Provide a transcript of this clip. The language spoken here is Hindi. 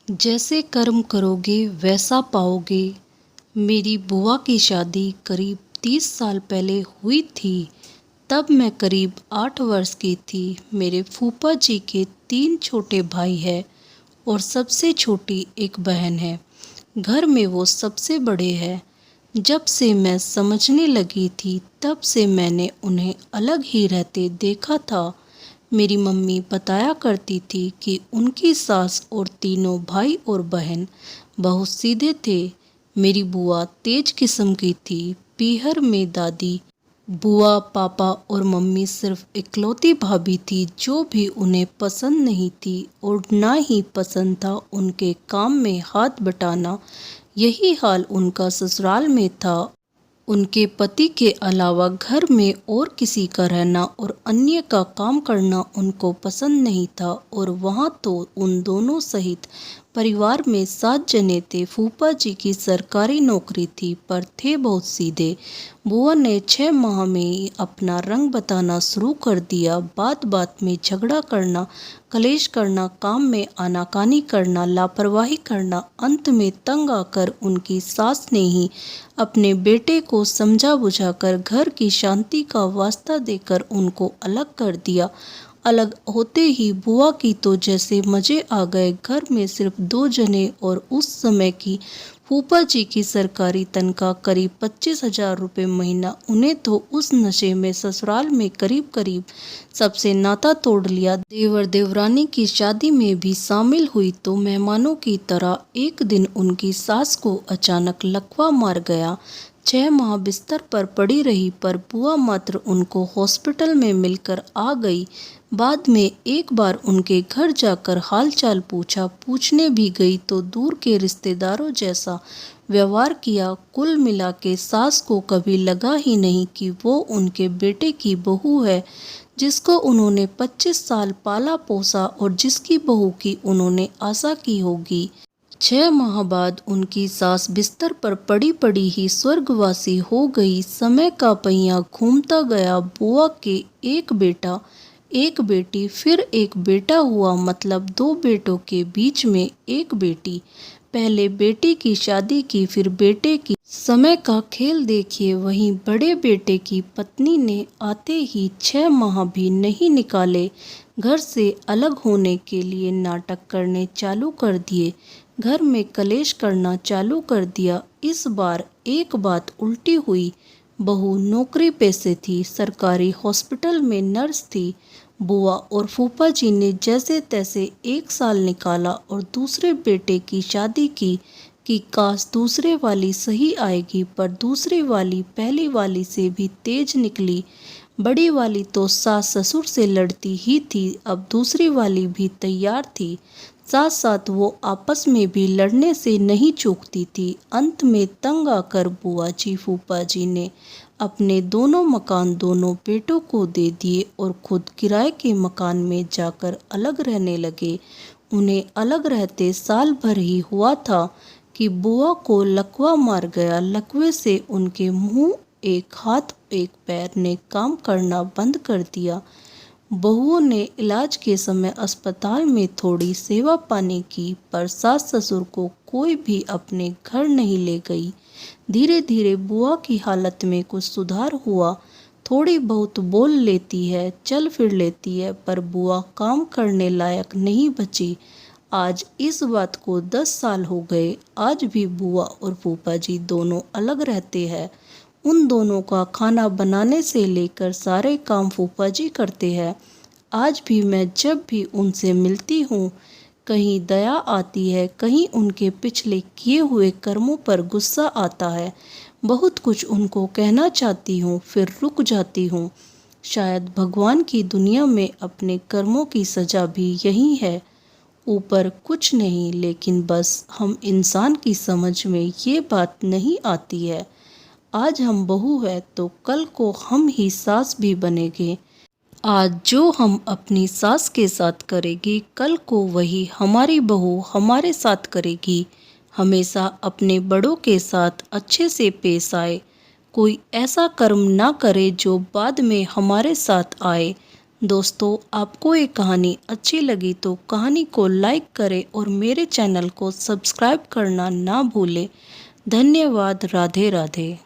जैसे कर्म करोगे वैसा पाओगे। मेरी बुआ की शादी करीब 30 साल पहले हुई थी। तब मैं करीब 8 वर्ष की थी। मेरे फूफा जी के 3 छोटे भाई हैं और सबसे छोटी एक बहन है। घर में वो सबसे बड़े हैं। जब से मैं समझने लगी थी तब से मैंने उन्हें अलग ही रहते देखा था। मेरी मम्मी बताया करती थी कि उनकी सास और तीनों भाई और बहन बहुत सीधे थे। मेरी बुआ तेज किस्म की थी। पीहर में दादी, बुआ, पापा और मम्मी सिर्फ इकलौती भाभी थी जो भी उन्हें पसंद नहीं थी और ना ही पसंद था उनके काम में हाथ बटाना। यही हाल उनका ससुराल में था। उनके पति के अलावा घर में और किसी का रहना और अन्य का काम करना उनको पसंद नहीं था। और वहाँ तो उन दोनों सहित परिवार में 7 जने थे। फूफा जी की सरकारी नौकरी थी पर थे बहुत सीधे। बुआ ने 6 माह में ही अपना रंग बताना शुरू कर दिया। बात बात में झगड़ा करना, कलेश करना, काम में आनाकानी करना, लापरवाही करना। अंत में तंग आकर उनकी सास ने ही अपने बेटे को समझा बुझाकर घर की शांति का वास्ता देकर उनको अलग कर दिया। अलग होते ही बुआ की तो जैसे मजे आ गए। घर में सिर्फ 2 जने और उस समय की फूफा जी की सरकारी तनख्वाह करीब 25,000 रुपये महीना। उन्हें तो उस नशे में ससुराल में करीब करीब सबसे नाता तोड़ लिया। देवर देवरानी की शादी में भी शामिल हुई तो मेहमानों की तरह। एक दिन उनकी सास को अचानक लकवा मार गया। 6 माह बिस्तर पर पड़ी रही पर बुआ मात्र उनको हॉस्पिटल में मिलकर आ गई। बाद में एक बार उनके घर जाकर हालचाल पूछा। पूछने भी गई तो दूर के रिश्तेदारों जैसा व्यवहार किया। कुल मिला के सास को कभी लगा ही नहीं कि वो उनके बेटे की बहू है, जिसको उन्होंने 25 साल पाला पोसा और जिसकी बहू की उन्होंने आशा की होगी। 6 माह बाद उनकी सास बिस्तर पर पड़ी पड़ी ही स्वर्गवासी हो गई। समय का पहिया घूमता गया। बुआ के एक बेटा, एक बेटी, फिर एक बेटा हुआ, मतलब 2 बेटों के बीच में एक बेटी। पहले बेटी की शादी की, फिर बेटे की। समय का खेल देखिए। वहीं बड़े बेटे की पत्नी ने आते ही 6 माह भी नहीं निकाले, घर से अलग होने के लिए नाटक करने चालू कर दिए। घर में कलेश करना चालू कर दिया। इस बार एक बात उल्टी हुई। बहू नौकरी पेशे थी, सरकारी हॉस्पिटल में नर्स थी। बुआ और फूफा जी ने जैसे तैसे 1 साल निकाला और दूसरे बेटे की शादी की कि काश दूसरे वाली सही आएगी, पर दूसरी वाली पहली वाली से भी तेज निकली। बड़ी वाली तो सास ससुर से लड़ती ही थी, अब दूसरी वाली भी तैयार थी। साथ साथ वो आपस में भी लड़ने से नहीं चूकती थी। अंत में तंग आकर बुआ जी, फूफा जी ने अपने दोनों मकान दोनों बेटों को दे दिए और खुद किराए के मकान में जाकर अलग रहने लगे। उन्हें अलग रहते साल भर ही हुआ था कि बुआ को लकवा मार गया। लकवे से उनके मुंह, एक हाथ, एक पैर ने काम करना बंद कर दिया। बहुओं ने इलाज के समय अस्पताल में थोड़ी सेवा पानी की, पर सास ससुर को कोई भी अपने घर नहीं ले गई। धीरे धीरे बुआ की हालत में कुछ सुधार हुआ। थोड़ी बहुत बोल लेती है, चल फिर लेती है, पर बुआ काम करने लायक नहीं बची। आज इस बात को 10 साल हो गए। आज भी बुआ और फूफा जी दोनों अलग रहते हैं। उन दोनों का खाना बनाने से लेकर सारे काम फूफा जी करते हैं। आज भी मैं जब भी उनसे मिलती हूँ, कहीं दया आती है, कहीं उनके पिछले किए हुए कर्मों पर गुस्सा आता है। बहुत कुछ उनको कहना चाहती हूँ, फिर रुक जाती हूँ। शायद भगवान की दुनिया में अपने कर्मों की सजा भी यही है। ऊपर कुछ नहीं, लेकिन बस हम इंसान की समझ में ये बात नहीं आती है। आज हम बहू है तो कल को हम ही सास भी बनेंगे। आज जो हम अपनी सास के साथ करेगी, कल को वही हमारी बहू हमारे साथ करेगी। हमेशा अपने बड़ों के साथ अच्छे से पेश आए। कोई ऐसा कर्म ना करे जो बाद में हमारे साथ आए। दोस्तों, आपको ये कहानी अच्छी लगी तो कहानी को लाइक करें और मेरे चैनल को सब्सक्राइब करना ना भूलें। धन्यवाद। राधे राधे।